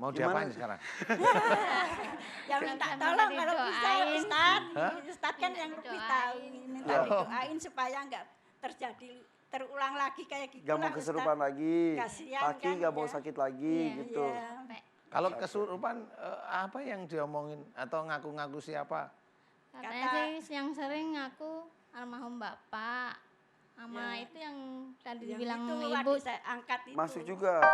Mau diapain sekarang? Yang minta tolong kalau bisa Ustaz. Ustaz kan yang lebih tahu. Minta didoain supaya enggak terjadi terulang lagi kayak gitu. Gak mau kesurupan lagi, Kasihan kaki kan, gak mau ya. sakit lagi gitu. Kalau kesurupan apa yang diomongin atau ngaku-ngaku siapa? Katanya sih yang sering ngaku almarhum bapak. Sama itu yang tadi dibilang itu, ibu. saya angkat itu. Masuk juga.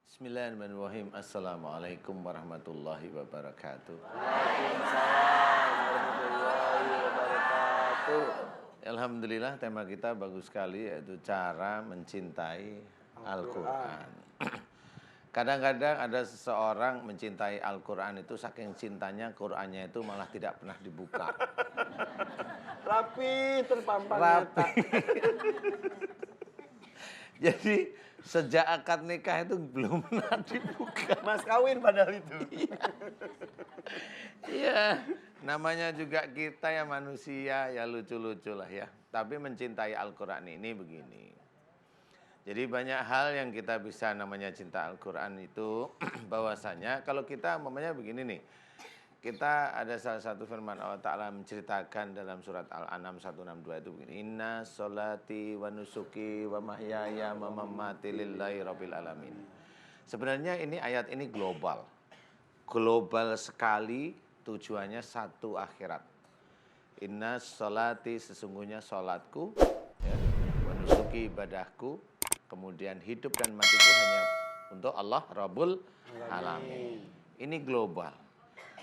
Bismillahirrahmanirrahim. Assalamualaikum warahmatullahi wabarakatuh. Waalaikumsalam warahmatullahi wabarakatuh. Alhamdulillah tema kita bagus sekali, yaitu cara mencintai Al-Quran. Kadang-kadang ada seseorang mencintai Al-Quran itu saking cintanya Qurannya itu malah tidak pernah dibuka. Rapi, terpampang. Rapi. Jadi sejak akad nikah itu belum pernah dibuka. Mas kawin padahal itu. Iya, namanya juga kita ya manusia, ya lucu-lucu lah ya. Tapi mencintai Al-Quran ini begini. Jadi banyak hal yang kita bisa namanya cinta Al-Quran itu bahwasanya kalau kita namanya begini nih. Kita ada salah satu firman Allah Ta'ala menceritakan dalam surat Al-An'am 162 itu begini. Inna sholati wa nusuki wa mahyaya wa mamati lillahi rabbil alamin. Sebenarnya ini ayat ini global. Global sekali, tujuannya satu akhirat. Inna sholati, sesungguhnya sholatku, ya, wa nusuki, ibadahku, kemudian hidup dan matiku hanya untuk Allah Rabbul Alamin. Ini global.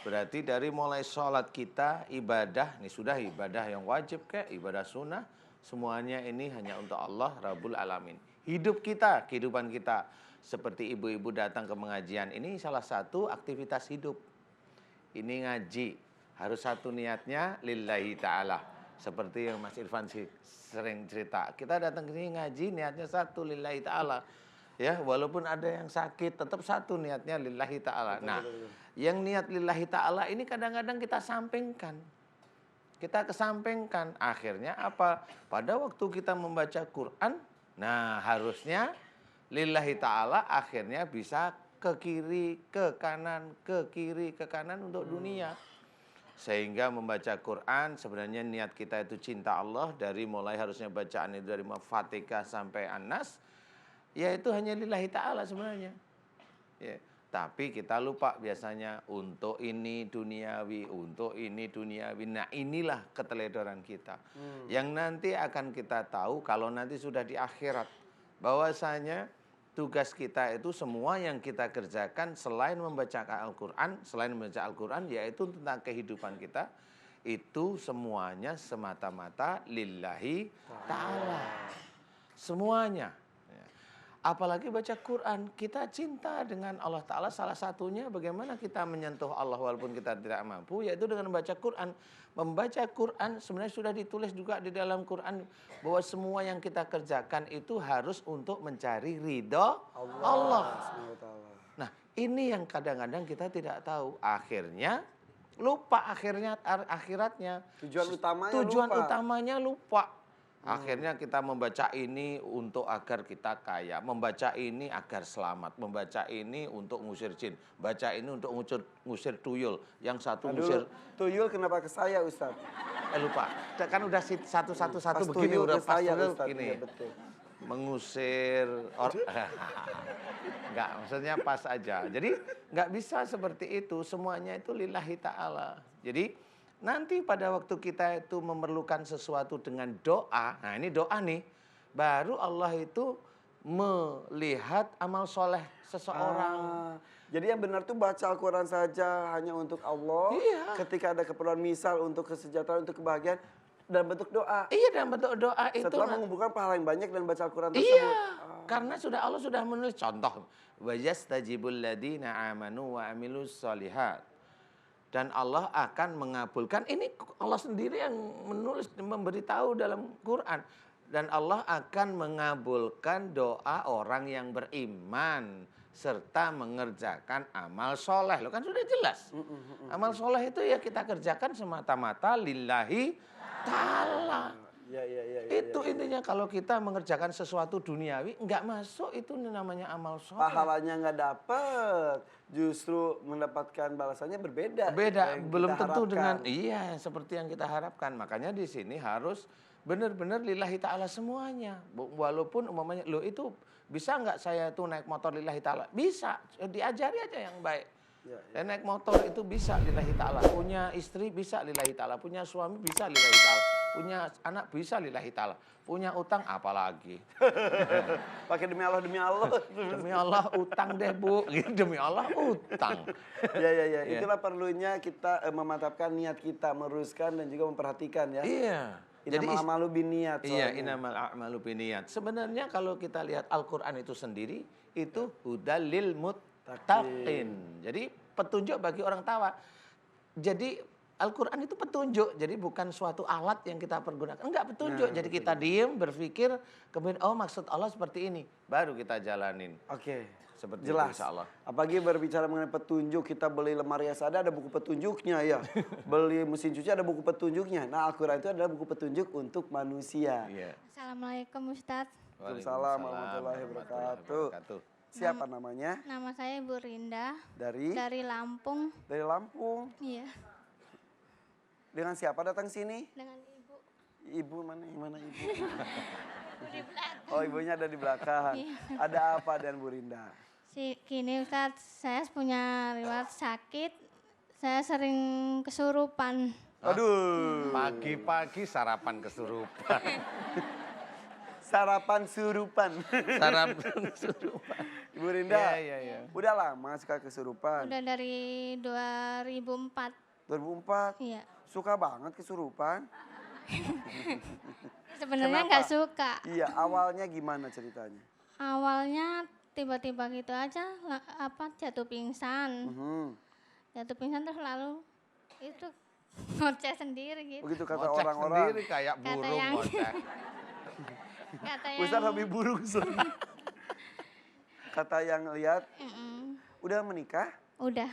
Berarti dari mulai sholat kita, ibadah, ini sudah ibadah yang wajib kayak ibadah sunnah, semuanya ini hanya untuk Allah Rabbul Alamin. Hidup kita, kehidupan kita, seperti ibu-ibu datang ke pengajian, ini salah satu aktivitas hidup. Ini ngaji, harus satu niatnya lillahi ta'ala. Seperti yang Mas Irfan sering cerita, kita datang ke sini ngaji, niatnya satu lillahi ta'ala. Ya, walaupun ada yang sakit, tetap satu niatnya lillahi ta'ala. Nah, yang niat lillahi ta'ala ini kadang-kadang kita sampingkan. Kita kesampingkan. Akhirnya apa? Pada waktu kita membaca Quran, nah harusnya lillahi ta'ala akhirnya bisa ke kiri, ke kanan, ke kiri, ke kanan untuk dunia. Sehingga membaca Quran sebenarnya niat kita itu cinta Allah, dari mulai harusnya bacaan itu dari Fatihah sampai An-Nas, yaitu hanya lillahi ta'ala sebenarnya. Ya. Tapi kita lupa biasanya untuk ini duniawi, untuk ini duniawi. Nah inilah keteledoran kita. Yang nanti akan kita tahu kalau nanti sudah di akhirat. Bahwasanya tugas kita itu semua yang kita kerjakan selain membaca Al-Quran, yaitu tentang kehidupan kita. Itu semuanya semata-mata lillahi ta'ala. Semuanya. Apalagi baca Quran, kita cinta dengan Allah Ta'ala. Salah satunya bagaimana kita menyentuh Allah walaupun kita tidak mampu, yaitu dengan membaca Quran. Membaca Quran sebenarnya sudah ditulis juga di dalam Quran bahwa semua yang kita kerjakan itu harus untuk mencari ridho Allah. Nah ini yang kadang-kadang kita tidak tahu. Akhirnya lupa akhiratnya. Tujuan utamanya lupa. Akhirnya kita membaca ini untuk agar kita kaya, membaca ini agar selamat, membaca ini untuk ngusir jin, baca ini untuk ngusir tuyul, yang satu ngusir tuyul kenapa ke saya Ustaz? Lupa, kan udah satu begini udah pas saya, tuyul Ustaz, gini, ya, betul. mengusir enggak, maksudnya pas aja. Jadi nggak bisa seperti itu, semuanya itu lillahi ta'ala. Jadi nanti pada waktu kita itu memerlukan sesuatu dengan doa, nah ini doa nih, baru Allah itu melihat amal soleh seseorang. Jadi yang benar tuh baca Al-Quran saja hanya untuk Allah. Iya. Ketika ada keperluan misal untuk kesejahteraan, untuk kebahagiaan, dalam bentuk doa. Iya, dalam bentuk doa itu. Setelah mengumpulkan pahala yang banyak dan baca Al-Quran tersebut. Iya, karena Allah sudah menulis contoh. Wa yastajibul ladina amanu wa amilus solihat. Dan Allah akan mengabulkan, ini Allah sendiri yang menulis, memberitahu dalam Quran. Dan Allah akan mengabulkan doa orang yang beriman serta mengerjakan amal soleh. Loh kan sudah jelas. Amal soleh itu ya kita kerjakan semata-mata lillahi ta'ala. Itu intinya kalau kita mengerjakan sesuatu duniawi, nggak masuk itu namanya amal soleh. Pahalanya nggak dapet, justru mendapatkan balasannya berbeda. Beda, yang belum kita tentu dengan harapkan. seperti yang kita harapkan. Makanya di sini harus benar-benar lillahi ta'ala semuanya. Walaupun umpamanya, loh itu bisa nggak saya tuh naik motor lillahi ta'ala? Bisa, diajari aja yang baik. Dan naik motor itu bisa lillahi ta'ala. Punya istri bisa lillahi ta'ala. Punya suami bisa lillahi ta'ala. Punya anak bisa lillahi ta'ala. Punya utang apalagi. Pakai demi Allah, demi Allah. Demi Allah utang deh Bu. Demi Allah utang. Ya. Itulah perlunya kita memantapkan niat kita, meluruskan dan juga memperhatikan ya. Iya. Innamal a'malu binniyat. Iya, innamal a'malu binniyat. Sebenarnya kalau kita lihat Al-Qur'an itu sendiri, itu hudal lil muttaqin. Jadi petunjuk bagi orang tawa. Jadi Al-Qur'an itu petunjuk, jadi bukan suatu alat yang kita pergunakan. Enggak, petunjuk. Jadi kita diem, berpikir, kemudian oh maksud Allah seperti ini. Baru kita jalanin. Oke. Seperti Jelas. itu insya Allah. Apalagi berbicara mengenai petunjuk, kita beli lemari Asada ada buku petunjuknya ya. Beli mesin cuci ada buku petunjuknya. Nah Al-Quran itu adalah buku petunjuk untuk manusia. Iya. Assalamualaikum Ustadz. Waalaikumsalam warahmatullahi wabarakatuh. Siapa namanya? Nama saya Ibu Rinda. Dari Lampung. Dari Lampung. Iya. Dengan siapa datang sini? Dengan Ibu. Ibu mana? Yang mana ibu? Di belakang. Oh ibunya ada di belakang. Iya. Ada apa dengan Bu Rinda? Gini Ustadz, saya punya riwayat sakit. Saya sering kesurupan. Aduh. Pagi-pagi sarapan kesurupan. Sarapan surupan. Sarapan kesurupan. Ibu Rinda, Iya. udah lama suka kesurupan? Udah dari 2004. 2004? Iya. Suka banget kesurupan? Sebenarnya Kenapa? nggak suka. Iya, awalnya gimana ceritanya? Awalnya tiba-tiba gitu aja jatuh pingsan. Jatuh pingsan terus lalu itu ngoceh sendiri gitu. Begitu kata Ngoceh orang-orang. sendiri kayak Kata burung yang- ngoceh. Kata yang Ustaz hobi burung. Kata yang lihat, udah menikah? udah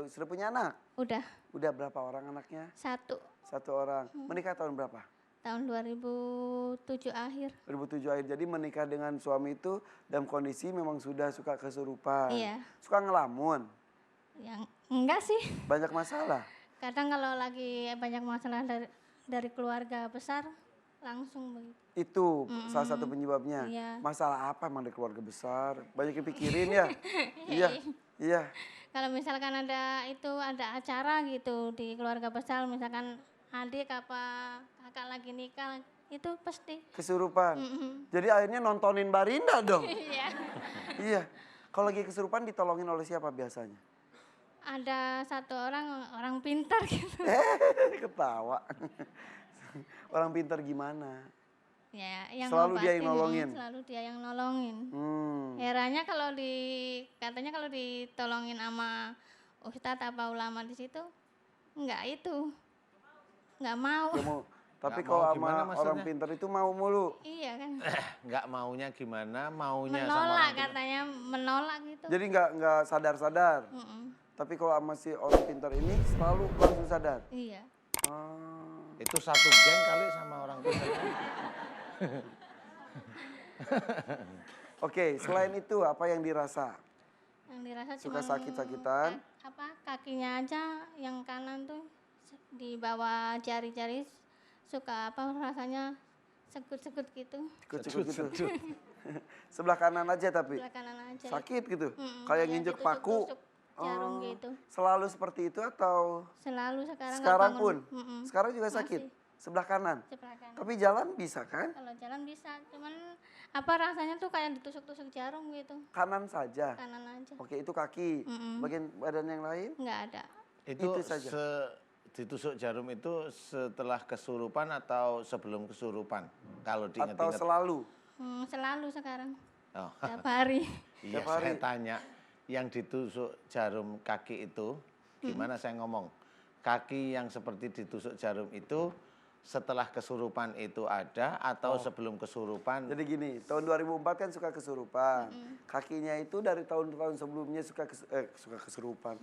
Sudah punya anak? udah Udah berapa orang anaknya? 1 1 orang. Menikah tahun berapa? tahun 2007 akhir. 2007 akhir. Jadi menikah dengan suami itu dalam kondisi memang sudah suka kesurupan. Iya. Suka ngelamun. Yang enggak sih. Banyak masalah. Kadang kalau lagi banyak masalah dari keluarga besar langsung begitu. Itu salah satu penyebabnya. Iya. Masalah apa emang dari keluarga besar? Banyak yang pikirin ya? Iya. Kalau misalkan ada acara gitu di keluarga besar, misalkan adik apa kakak lagi nikah, itu pasti. Kesurupan. Jadi akhirnya nontonin Barinda dong. Iya. Iya. Kalau lagi kesurupan ditolongin oleh siapa biasanya? Ada satu orang pintar gitu. Ketawa. Orang pintar gimana? Ya, yang Selalu dia yang ngobatin, nolongin? Selalu dia yang nolongin. Heranya katanya kalau ditolongin sama ustadz apa ulama di situ, enggak mau. Dia mau. Tapi Nggak kalau mau sama gimana orang maksudnya? pintar itu mau mulu. Iya kan. Nggak maunya gimana, maunya sama Menolak orang tua. katanya, menolak gitu. Jadi nggak sadar-sadar. Tapi kalau sama si orang pintar ini selalu langsung sadar. Iya. Itu satu geng kali sama orang tua. Oke, selain itu apa yang dirasa? Yang dirasa Suka cuman sakit-sakitan? kakinya aja yang kanan tuh di bawah jari-jari suka rasanya segut-segut gitu. Ikut-ikut gitu. Sebelah kanan aja tapi? Sebelah kanan aja. Sakit gitu? Kayak Kayak nginjek paku? ditusuk-tusuk jarum gitu. Selalu seperti itu atau Selalu sekarang nggak sekarang bangun. pun? Mm-mm. Sekarang juga sakit? Masih. Sebelah kanan? Sebelah kanan. Tapi jalan bisa kan? Kalau jalan bisa, cuman rasanya tuh kayak ditusuk-tusuk jarum gitu. Kanan saja? Kanan aja. Oke, itu kaki. Bagian badan yang lain? Nggak ada. Itu saja. ditusuk jarum itu setelah kesurupan atau sebelum kesurupan? Kalau Atau diinget-inget. selalu? Selalu sekarang. Oh. Tiap hari. Iya, Tiap hari? saya tanya, yang ditusuk jarum kaki itu, gimana saya ngomong? Kaki yang seperti ditusuk jarum itu setelah kesurupan itu ada atau sebelum kesurupan? Jadi gini, tahun 2004 kan suka kesurupan. Kakinya itu dari tahun-tahun sebelumnya suka kesurupan.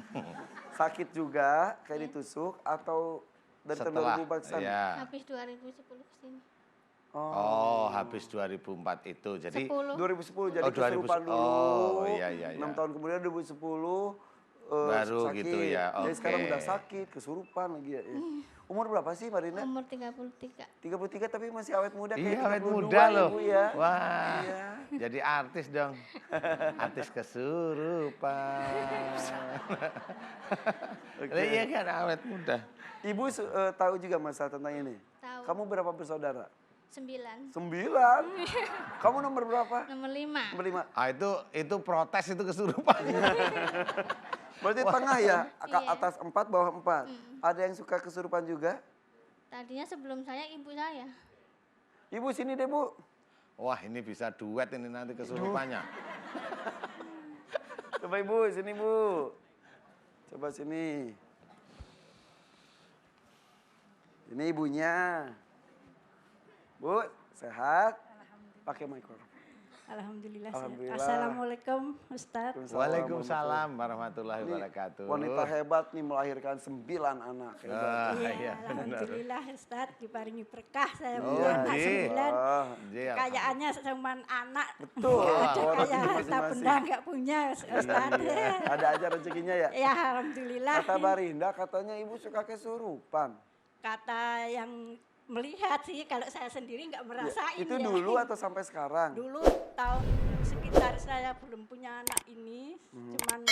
Sakit juga kayak ditusuk atau Dari tahun setelah 2004 ke sana? ya. Habis 2010 ke sini. Oh, habis 2004 itu. Jadi 10. 2010 jadi Oh, 2010. kesurupan dulu. Oh, iya, iya, 6 iya. tahun kemudian 2010 Baru sakit. gitu ya, Jadi sekarang oke. udah sakit, kesurupan lagi ya. Umur berapa sih Marina? Umur 33. 33 tapi masih awet muda iya, kayak awet 32 muda loh. Ibu ya. Wah, Iya. jadi artis dong. Artis kesurupan. Oke. Lah, iya kan, awet muda. Ibu tahu juga masalah tentang ini? Tahu. Kamu berapa bersaudara? 9. 9. Kamu nomor berapa? Nomor 5. Nomor 5. Ah, itu protes itu kesurupan. Berarti tengah ya? Iya. Atas 4, bawah 4. Ada yang suka kesurupan juga? Tadinya sebelum saya ibu saya. Ibu sini deh Bu. Wah, ini bisa duet ini nanti kesurupannya. Coba Ibu, sini Bu. Coba sini. Ini ibunya. Bu, sehat? Pakai mikrofon. Alhamdulillah. Alhamdulillah. Assalamualaikum Ustadz. Waalaikumsalam warahmatullahi Ini wabarakatuh. wanita hebat nih melahirkan 9 anak. Hebat. Ah, Iya, iya, benar. alhamdulillah Ustadz diparingi berkah saya Oh, punya anak iya. 9. Wah, Iya, Kayaannya cuma anak. betul. Ada Orang kaya harta masing-masing. benda nggak punya Ustadz. Iya, ada aja rezekinya ya. Ya alhamdulillah. Kata Barinda katanya ibu suka kesurupan. Kata yang melihat sih, kalau saya sendiri nggak merasain Itu ya. dulu atau sampai sekarang? Dulu tahun sekitar saya belum punya anak ini, cuman 2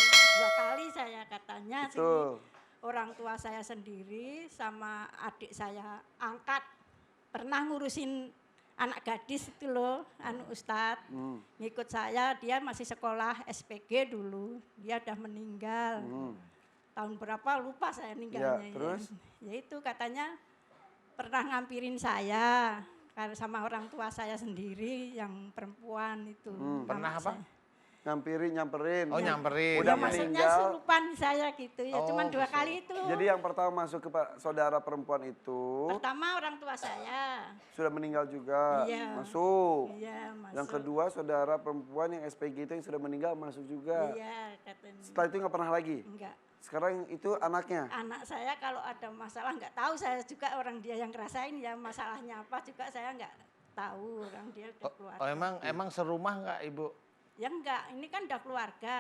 kali saya katanya sih. Betul. Orang tua saya sendiri sama adik saya angkat pernah ngurusin anak gadis itu loh, Ustadz. Ngikut saya, dia masih sekolah SPG dulu, dia udah meninggal. Tahun berapa lupa saya meninggalnya. Ya, terus? Ya itu katanya pernah ngampirin saya karena sama orang tua saya sendiri yang perempuan itu. Pernah Mama apa? saya. Nyamperin. Oh, nyamperin. Udah Ya, maksudnya meninggal. surupan saya gitu ya, Oh, cuman 2 kali itu. Jadi yang pertama masuk ke saudara perempuan itu Pertama orang tua saya. sudah meninggal juga, Iya. masuk. Iya, masuk. Yang kedua saudara perempuan yang SPG itu yang sudah meninggal masuk juga. Iya, katanya. Setelah itu nggak pernah lagi. Enggak. Sekarang itu anaknya. Anak saya kalau ada masalah nggak tahu, saya juga orang dia yang ngerasain ya masalahnya apa juga saya nggak tahu, orang dia udah keluar. Oh, emang serumah nggak Ibu? Ya enggak, ini kan udah keluarga,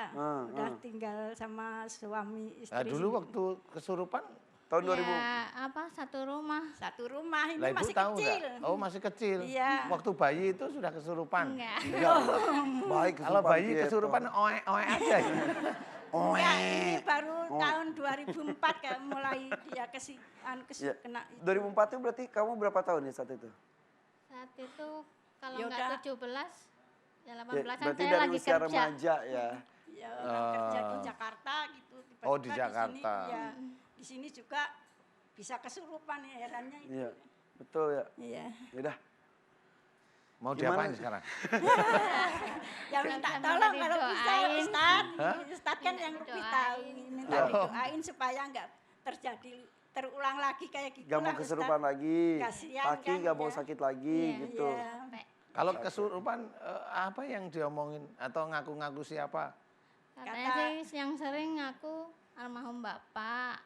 udah tinggal sama suami istri. Nah, dulu waktu kesurupan, Tahun 2000. Ya apa satu rumah. Satu rumah ini lah Ibu masih tahu kecil. nggak? Oh, masih kecil. Iya. Waktu bayi itu sudah kesurupan. Enggak. Baik Kalau bayi Pietro. kesurupan oe aja. Enggak, ini baru tahun 2004 kayak mulai dia Ya. kena. 2004 itu berarti kamu berapa tahun ya saat itu? Saat itu kalau Ya enggak udah. 17 ya 18 Ya, kan berarti saya dari lagi usia kerja. remaja ya. Ya, orang kerja di Jakarta gitu. Tiba-tiba Oh, di Jakarta. Di sini, ya, di sini juga bisa kesurupan ya, herannya itu. Iya, betul ya. Iya. Yaudah, Mau Gimana? diapain sekarang? Ya minta Sama-sama tolong kalau bisa didoain. Ustadz. Hah? Ustadz kan yang lebih tahu. Minta Ya. didoain supaya nggak terjadi terulang lagi kayak gitu. gak mau lah, kesurupan Ustadz. lagi. Kasihan Kaki kan, gak mau ya. sakit lagi Iya, gitu. Iya. Kalau kesurupan apa yang diomongin atau ngaku-ngaku siapa? Katanya Kata- sih yang sering aku almarhum bapak.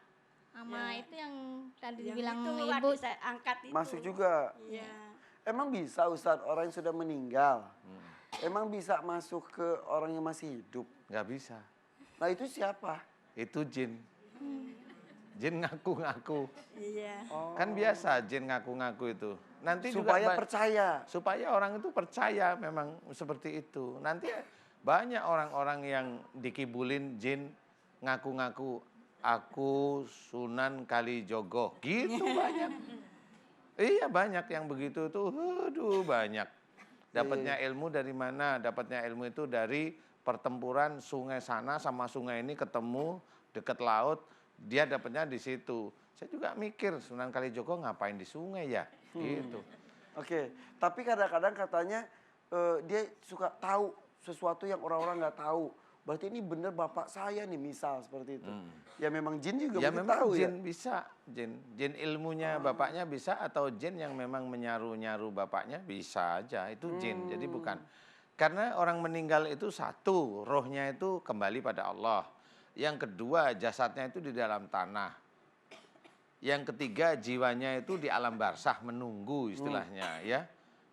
Sama Ya. itu yang tadi Yang dibilang itu ibu. adik saya angkat itu. Masuk juga. Iya. Emang bisa Ustadz orang yang sudah meninggal? Emang bisa masuk ke orang yang masih hidup? Nggak bisa. Nah itu siapa? Itu jin. Jin ngaku-ngaku. Iya. Kan biasa jin ngaku-ngaku itu. Nanti Supaya juga percaya. supaya orang itu percaya memang seperti itu. Nanti banyak orang-orang yang dikibulin jin ngaku-ngaku aku Sunan Kalijogo. Gitu banyak. Iya banyak yang begitu tuh. Aduh banyak. Dapatnya ilmu dari mana? Dapatnya ilmu itu dari pertempuran sungai sana sama sungai ini ketemu dekat laut. Dia dapatnya di situ. Saya juga mikir Sunan Kalijogo ngapain di sungai ya? Gitu. Oke, tapi kadang-kadang katanya dia suka tahu sesuatu yang orang-orang nggak tahu. Berarti ini bener bapak saya nih misal seperti itu. Ya memang jin juga Ya mungkin memang tahu jin ya. bisa, jin ilmunya bapaknya bisa atau jin yang memang menyaru-nyaru bapaknya bisa aja itu jin. Jadi bukan karena orang meninggal itu satu rohnya itu kembali pada Allah. Yang kedua jasadnya itu di dalam tanah. Yang ketiga, jiwanya itu di alam barzah menunggu istilahnya ya.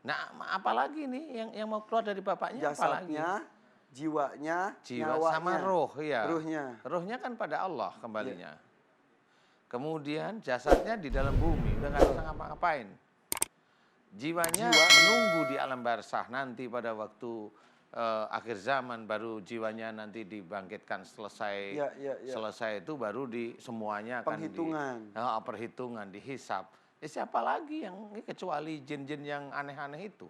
Nah, apalagi nih yang mau keluar dari bapaknya apalagi? Jasadnya, jiwanya, Jiwa nyawanya. sama roh ya. Ruhnya. Rohnya kan pada Allah kembalinya. Kemudian jasadnya di dalam bumi, udah nggak bisa ngapa-ngapain. Jiwanya menunggu di alam barzah, nanti pada waktu akhir zaman baru jiwanya nanti dibangkitkan selesai. Selesai itu baru semuanya akan perhitungan, dihisap. Siapa lagi yang kecuali jin-jin yang aneh-aneh itu?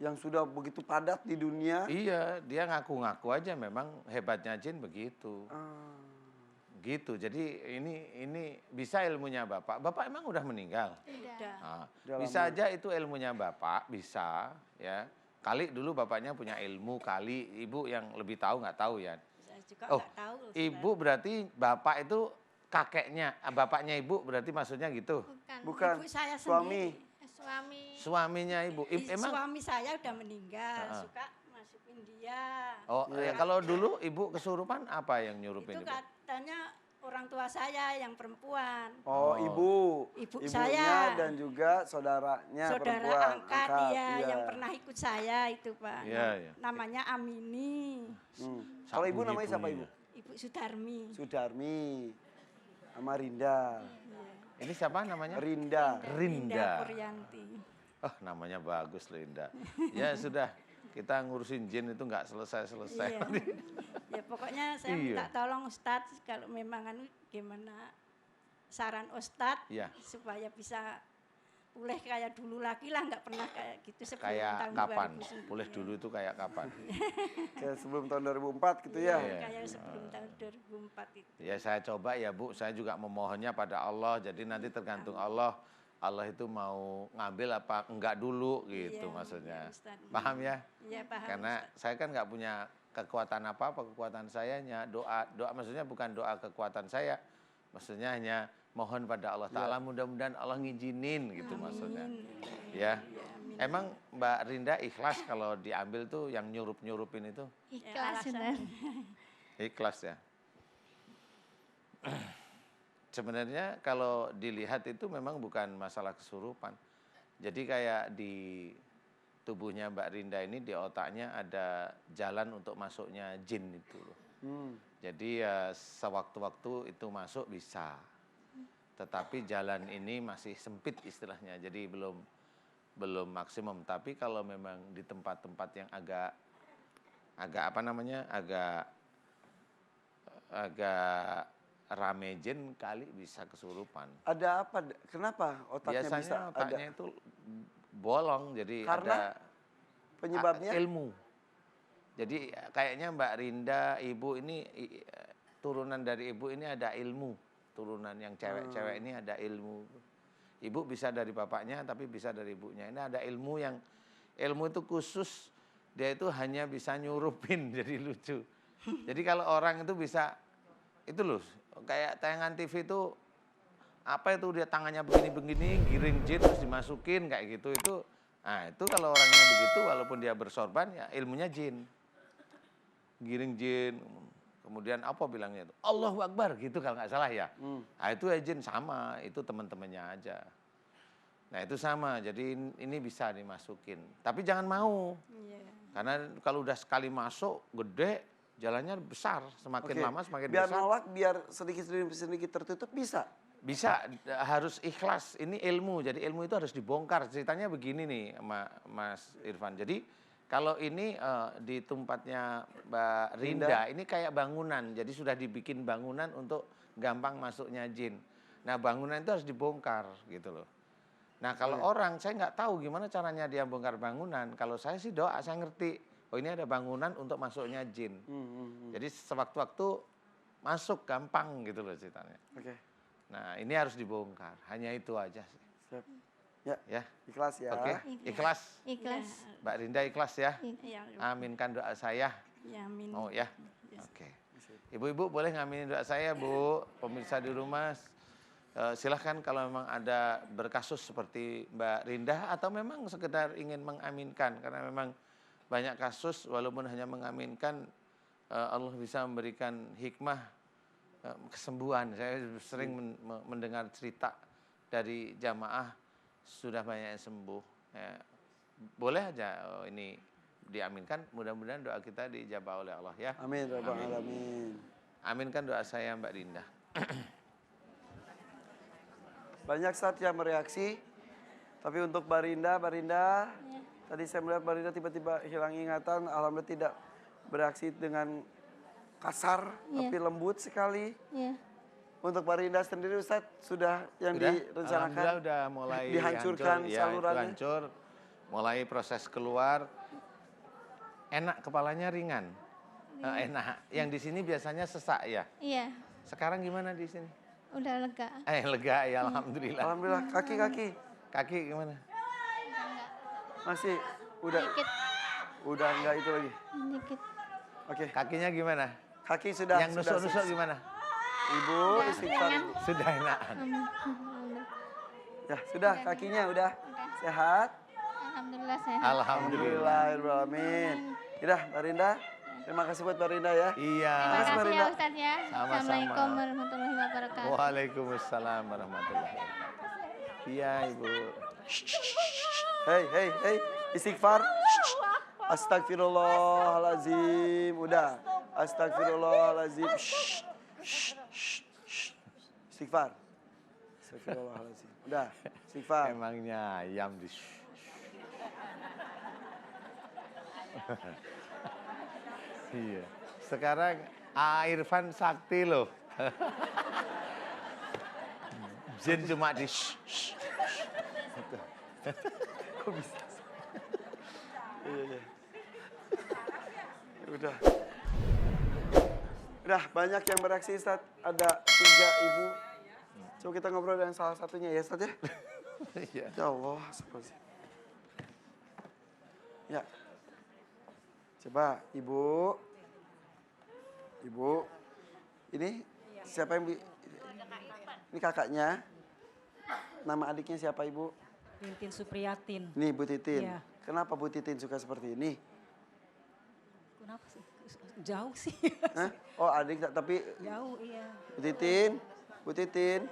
Yang sudah begitu padat di dunia. Iya, dia ngaku-ngaku aja memang hebatnya jin begitu. Gitu. Jadi ini bisa ilmunya Bapak. Bapak emang udah meninggal? Udah. Nah, bisa aja itu ilmunya Bapak, bisa ya. Kali dulu Bapaknya punya ilmu, kali Ibu yang lebih tahu nggak tahu ya. Saya juga Oh, nggak tahu. Ibu berarti Bapak itu kakeknya, bapaknya Ibu berarti maksudnya gitu? Bukan. Ibu saya Suami. sendiri. Suaminya Ibu. Emang Suami saya udah meninggal, suka masukin dia. Oh, ya, kalau dulu Ibu kesurupan apa yang nyurupin Itu Ibu? katanya orang tua saya yang perempuan. Oh, ibu. Ibunya Ibunya dan juga saudaranya Saudara perempuan. angkat dia yang pernah ikut saya itu Pak. Iya. Namanya Amini. Kalau ibu namanya siapa ibu? Ibu Sudarmi. Sudarmi. Sama Rinda. Ini siapa namanya? Rinda. Rinda. Puryanti. Oh, namanya bagus Linda. Ya sudah, kita ngurusin jin itu nggak selesai-selesai. Iya. Ya pokoknya saya minta tolong Ustadz kalau memang gimana saran Ustadz supaya bisa pulih kayak dulu lagi lah, nggak pernah kayak gitu sebelum Kayak tahun kapan? 2009. Pulih dulu itu kayak kapan? Kayak sebelum tahun 2004 gitu ya. Kayak sebelum tahun 2004 itu. Ya saya coba ya Bu, saya juga memohonnya pada Allah. Jadi nanti tergantung Allah. Allah itu mau ngambil apa enggak dulu gitu maksudnya. Paham ya? Iya paham. Karena saya kan nggak punya kekuatan apa-apa, kekuatan saya hanya doa. Doa maksudnya bukan doa kekuatan saya. Maksudnya hanya mohon pada Allah Ta'ala mudah-mudahan Allah ngizinin gitu maksudnya. Ya. Emang Mbak Rinda ikhlas kalau diambil tuh yang nyurup-nyurupin itu? Ikhlas sudah. Ikhlas ya. Sebenarnya kalau dilihat itu memang bukan masalah kesurupan. Jadi kayak di tubuhnya Mbak Rinda ini, di otaknya ada jalan untuk masuknya jin itu loh. Jadi ya sewaktu-waktu itu masuk bisa. Tetapi jalan ini masih sempit istilahnya, jadi belum maksimum. Tapi kalau memang di tempat-tempat yang agak apa namanya, agak rame jin kali bisa kesurupan. Ada apa? Kenapa otaknya Biasanya bisa otaknya ada? itu bolong, jadi Karena ada penyebabnya? ilmu. Jadi kayaknya Mbak Rinda, ibu ini turunan dari ibu ini ada ilmu. Turunan yang cewek-cewek ini ada ilmu. Ibu bisa dari bapaknya tapi bisa dari ibunya. Ini ada ilmu itu khusus, dia itu hanya bisa nyurupin, jadi lucu. Jadi kalau orang itu bisa, itu loh, kayak tayangan TV itu, apa itu dia tangannya begini-begini, giring jin terus dimasukin kayak gitu, itu. Nah itu kalau orangnya begitu walaupun dia bersorban ya ilmunya jin. Giring jin. Kemudian apa bilangnya itu? Allahu Akbar gitu kalau nggak salah ya. Nah itu jin sama, itu teman-temannya aja. Nah itu sama, jadi ini bisa dimasukin. Tapi jangan mau. Karena kalau udah sekali masuk, gede, jalannya besar. Semakin lama semakin biar besar. Biar nolak, biar sedikit tertutup bisa? Bisa, harus ikhlas. Ini ilmu, jadi ilmu itu harus dibongkar. Ceritanya begini nih Mas Irfan. Jadi kalau ini di tempatnya Mbak Rinda, ini kayak bangunan. Jadi sudah dibikin bangunan untuk gampang masuknya jin. Nah bangunan itu harus dibongkar gitu loh. Nah kalau orang, saya nggak tahu gimana caranya dia bongkar bangunan. Kalau saya sih doa, saya ngerti. Oh ini ada bangunan untuk masuknya jin. Jadi sewaktu-waktu masuk gampang gitu loh ceritanya. Nah ini harus dibongkar, hanya itu aja sih. Ya. Ikhlas ya. Oke, ikhlas. Ikhlas. Mbak Rinda ikhlas ya. Iya. Aminkan doa saya. Ya, amin. Oh ya. Oke. Ibu-ibu boleh ngaminin doa saya, Bu. Pemirsa di rumah, silahkan kalau memang ada berkasus seperti Mbak Rinda atau memang sekedar ingin mengaminkan, karena memang banyak kasus walaupun hanya mengaminkan Allah bisa memberikan hikmah kesembuhan. Saya sering mendengar cerita dari jamaah sudah banyak yang sembuh. Ya, boleh aja ini diaminkan. Mudah-mudahan doa kita dijabah oleh Allah ya. Amin, Rabbal Alamin. Aminkan doa saya Mbak Dinda. Banyak Ustaz yang bereaksi. Tapi untuk Barinda, tadi saya melihat Barinda tiba-tiba hilang ingatan. Alhamdulillah tidak bereaksi dengan kasar, tapi lembut sekali. Iya. Untuk Barinda sendiri Ustaz, sudah yang direncanakan? Alhamdulillah udah mulai dihancurkan hancur, salurannya? itu hancur, mulai proses keluar. Enak, kepalanya ringan. Enak. Yang di sini biasanya sesak ya. Iya. Sekarang gimana di sini? Udah lega. Lega ya, alhamdulillah. Alhamdulillah. Kaki. Kaki gimana? Masih? Udah? Dikit. Udah enggak itu lagi? Dikit. Oke. Kakinya gimana? Kaki sudah. Yang nusuk-nusuk gimana? Ibu, istighfar. Ibu. Sudah enak. Ya, sudah kakinya udah sehat. Alhamdulillah sehat. Alhamdulillah. Alhamdulillahirrahmanirrahim. Udah, Barinda. Terima kasih buat Barinda ya. Iya. Terima kasih Barinda. ya Ustaz ya. Sama-sama. Assalamualaikum warahmatullahi wabarakatuh. Waalaikumsalam warahmatullahi wabarakatuh. Iya, Ibu. Hei, istighfar. Astagfirullahalazim. Udah. Astagfirullahalazim. Istighfar. Astagfirullahalazim. Udah, istighfar. Emangnya ayam di. Iya. Sekarang Irfan sakti loh. Jin cuma di. Kok bisa? Iya. Udah. Udah banyak yang bereaksi Ustaz. Ada 3 ibu. Coba kita ngobrol dengan salah satunya ya Ustaz ya. Iya. Ya Allah. Ya. Coba Ibu. Ini siapa yang ini kakaknya. Nama adiknya siapa Ibu? Titin Supriyatin. Nih Bu Titin. Iya. Kenapa Bu Titin suka seperti ini? Kenapa sih? Jauh sih. Hah? Oh adik tapi Jauh, iya. Bu Titin,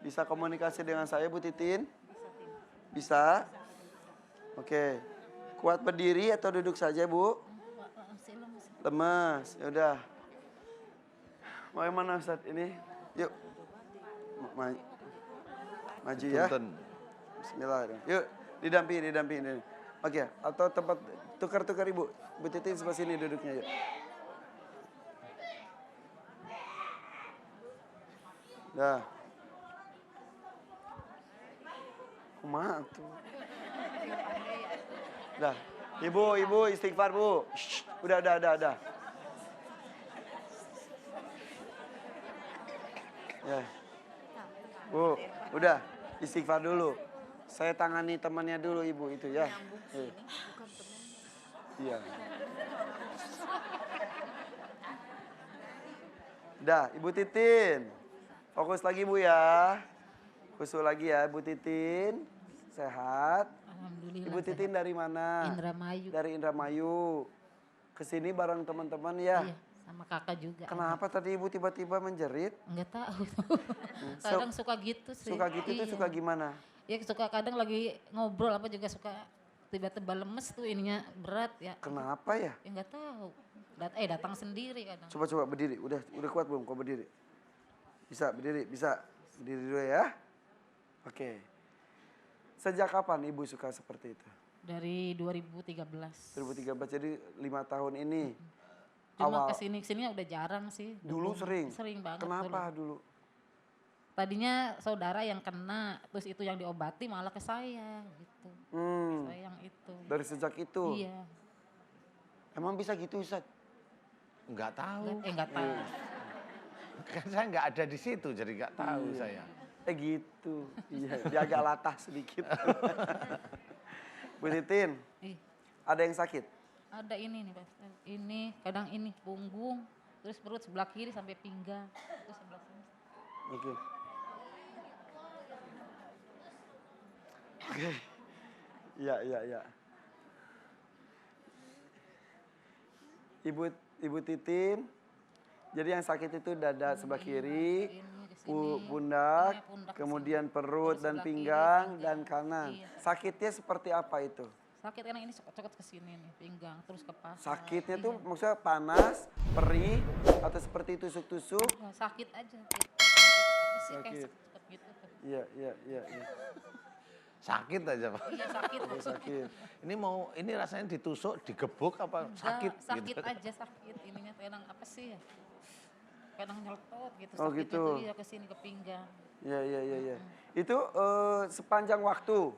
bisa komunikasi dengan saya Bu Titin? Bisa? Oke. Kuat berdiri atau duduk saja Bu? Lemas, ya udah. Mau yang mana Ustaz ini? Yuk. Maju ya. Punten. Bismillahirrahmanirrahim. Yuk, didampingi. Oke, atau tempat tukar-tukar Ibu. Bu Titin sebelah sini duduknya yuk. Dah. Kumaha tuh. Dah. Ibu istighfar Bu. Shh. Udah. Ya. Bu, udah istighfar dulu. Saya tangani temannya dulu Ibu itu ya. Iya. Udah, Ibu Titin. Fokus lagi Bu ya. Khusus lagi ya Bu Titin. Sehat. Alhamdulillah. Ibu Titin dari mana? Indramayu. Dari Indramayu. Kesini bareng teman-teman ya. Iya, sama kakak juga. Kenapa tadi Ibu tiba-tiba menjerit? Enggak tahu. Kadang suka gitu sih. Suka gitu tuh Iya. suka gimana? Ya suka kadang lagi ngobrol apa juga suka tiba-tiba lemes tuh ininya berat ya. Kenapa ya? Ya enggak tahu. Datang sendiri kadang. Coba berdiri. Udah kuat belum kau berdiri? Bisa berdiri, bisa. Berdiri dulu ya. Oke. Sejak kapan Ibu suka seperti itu? Dari 2013. 2013 jadi 5 tahun ini. Cuma kesini udah jarang sih. Dulu sering? Sering banget. Kenapa dulu? Tadinya saudara yang kena, terus itu yang diobati malah ke saya gitu. Saya yang itu. Dari sejak itu? Iya. Emang bisa gitu Ustaz? Enggak tahu. Enggak tahu. Kan saya enggak ada di situ jadi enggak tahu saya. Gitu. Iya, dia agak latah sedikit. Bu Titin, Ih, ada yang sakit? ada ini nih Pak. Ini, kadang ini punggung, terus perut sebelah kiri sampai pinggang, terus sebelah sini. Oke. Iya. Ibu Titin, jadi yang sakit itu dada sebelah kiri, Ini di pundak, Iya, pundak ke kemudian sini. perut Terus dan sebelah kiri, pinggang dan kanan. Iya. Sakitnya seperti apa itu? Sakit karena ini cokot ke sini nih, pinggang terus ke paha. Sakitnya Iya. tuh maksudnya panas, perih, atau seperti tusuk-tusuk? Enggak, sakit aja. Apa sih kayak Sakit. sakit gitu. Iya, iya, iya. Iya. Sakit aja Pak. Iya sakit. Oh, sakit. Ini rasanya ditusuk, digebuk apa Enggak, sakit sakit gitu. aja sakit. Ininya kadang apa sih ya? Kadang nyeletot gitu. Oh, Sakitnya gitu. tuh ya ke sini ke pinggang. Iya, iya, iya, iya. Itu sepanjang waktu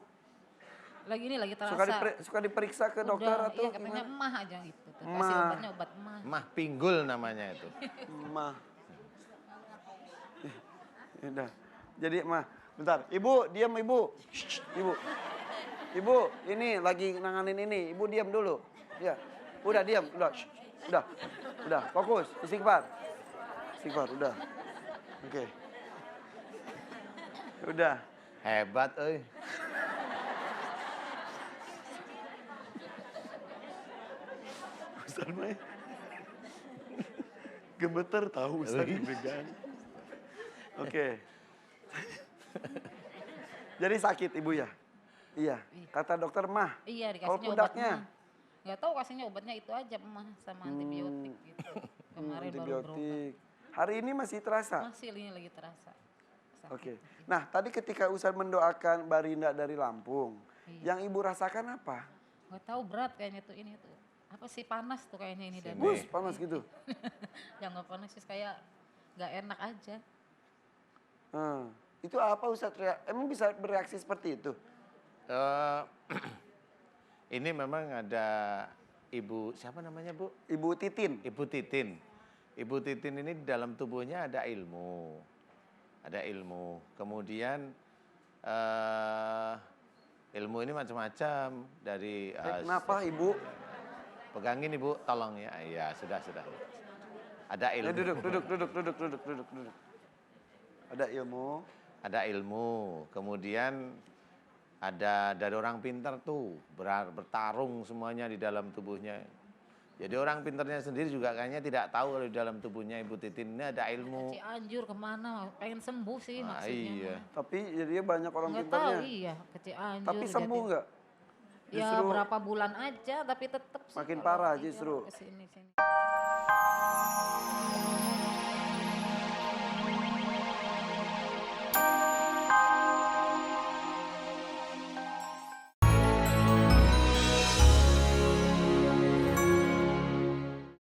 Lagi ini lagi terasa. suka diperiksa ke Udah, dokter atau iya katanya gimana? emah aja gitu. Tuh. Emah. Kasih obatnya obat emah. Mah pinggul namanya itu. Mah. Udah. Jadi mah, bentar. Ibu, diam ibu. Shh, ibu. Ibu, ini lagi nanganin ini. Ibu diam dulu. Ya. Udah diam, udah. Shh. Udah. Udah, fokus. Istighfar. Istighfar, udah. Oke. Udah. Hebat euy. Ustaz Mai. Gemeter tahu Ustaz deg-degan. Oke. Jadi sakit ibu ya? Iya. Kata dokter mah. Iya Kalau dikasihnya obat pundaknya? emah. Nggak tahu kasihnya obatnya itu aja emah sama antibiotik gitu. Kemarin baru berobat. Antibiotik. Hari ini masih terasa? Masih ini lagi terasa. Sakit. Oke. Nah tadi ketika Ustaz mendoakan Barinda dari Lampung. Iya. Yang ibu rasakan apa? Nggak tahu berat kayaknya tuh ini tuh. Apa sih panas tuh kayaknya ini dan Bus panas gitu. yang nggak panas sih kayak nggak enak aja. Itu apa Ustaz? Emang bisa bereaksi seperti itu? Eh, ini memang ada ibu, siapa namanya Bu? Ibu Titin. Ibu Titin. Ibu Titin ini di dalam tubuhnya ada ilmu. Ada ilmu. Kemudian ilmu ini macam-macam dari Kenapa ibu? pegangin Ibu, tolong ya. Iya, sudah. Ada ilmu. Duduk. Ada ilmu. Ada ilmu. Kemudian ada dari orang pintar tuh bertarung semuanya di dalam tubuhnya. Jadi orang pintarnya sendiri juga kayaknya tidak tahu kalau di dalam tubuhnya Ibu Titin ini ada ilmu. Cianjur kemana? Pengen sembuh sih Ah, maksudnya. iya. Tapi jadinya banyak orang Nggak pintarnya. tahu iya ke Cianjur. Tapi sembuh jadi- nggak? Ya Justru berapa bulan aja tapi tetap sih makin kalau parah iya, justru. kesini-sini.